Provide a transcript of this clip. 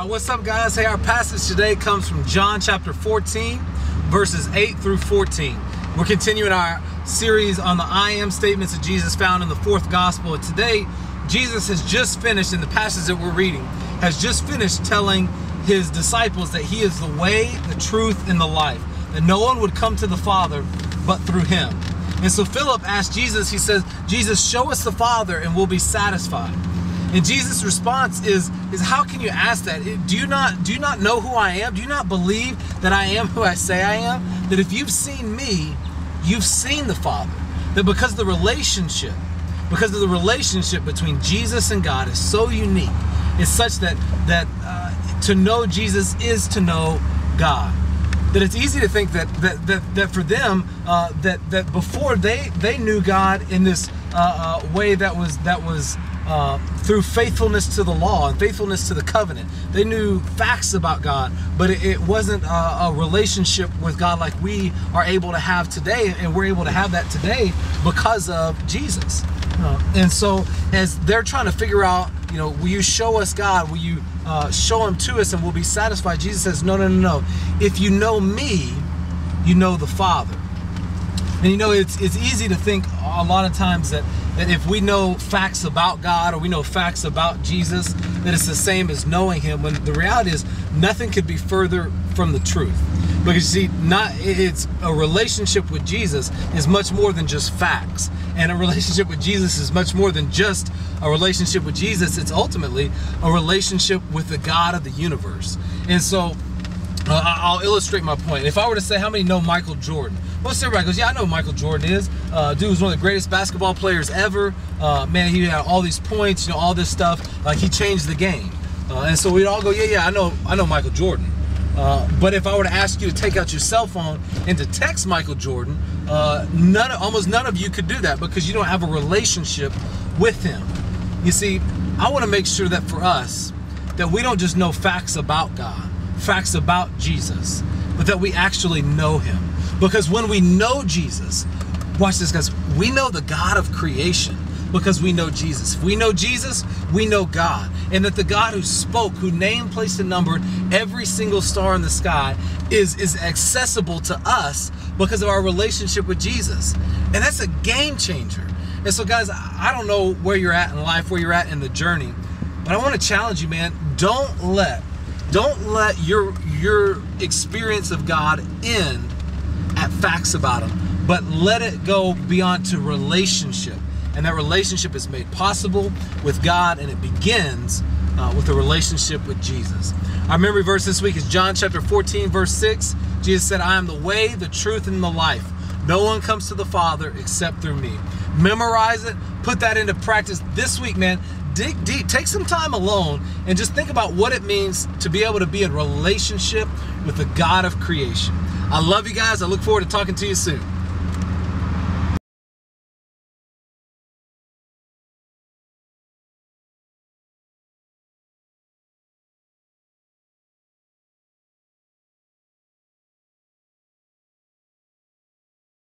What's up, guys? Hey, our passage today comes from John chapter 14, verses 8 through 14. We're continuing our series on the I am statements of Jesus found in the fourth gospel. And today, Jesus has just finished, in the passage that we're reading, has just finished telling his disciples that he is the way, the truth, and the life. That no one would come to the Father but through him. And so Philip asked Jesus, he says, Jesus, show us the Father and we'll be satisfied. And Jesus' response is how can you ask that? Do you not know who I am? Do you not believe that I am who I say I am? That if you've seen me, you've seen the Father. That because of the relationship between Jesus and God is so unique, it's such that to know Jesus is to know God. That it's easy to think that for them that before they knew God in this way that was through faithfulness to the law and faithfulness to the covenant. They knew facts about God, but it wasn't a relationship with God like we are able to have today, and we're able to have that today because of Jesus. And so as they're trying to figure out, will you show us God? Will you show him to us and we'll be satisfied? Jesus says, no. If you know me, you know the Father. And it's easy to think a lot of times that if we know facts about God or we know facts about Jesus, that it's the same as knowing him, when the reality is nothing could be further from the truth. Because you see, it's a relationship with Jesus is much more than just facts. And a relationship with Jesus is much more than just a relationship with Jesus. It's ultimately a relationship with the God of the universe. And so I'll illustrate my point. If I were to say, how many know Michael Jordan? Most everybody goes, yeah, I know who Michael Jordan is. Dude was one of the greatest basketball players ever. Man, he had all these points, all this stuff. Like, he changed the game. And so we'd all go, yeah, I know Michael Jordan. But if I were to ask you to take out your cell phone and to text Michael Jordan, almost none of you could do that because you don't have a relationship with him. You see, I want to make sure that for us, that we don't just know facts about God, facts about Jesus, but that we actually know him. Because when we know Jesus, watch this, guys, we know the God of creation because we know Jesus. If we know Jesus, we know God. And that the God who spoke, who named, placed, and numbered every single star in the sky is accessible to us because of our relationship with Jesus. And that's a game changer. And so, guys, I don't know where you're at in life, where you're at in the journey, but I want to challenge you, man. Don't let your experience of God end at facts about him, but let it go beyond to relationship. And that relationship is made possible with God, and it begins with a relationship with Jesus. Our memory verse this week is John chapter 14, verse 6. Jesus said, I am the way, the truth, and the life. No one comes to the Father except through me. Memorize it. Put that into practice this week, man. Dig deep. Take some time alone and just think about what it means to be able to be in relationship with the God of creation. I love you guys. I look forward to talking to you soon.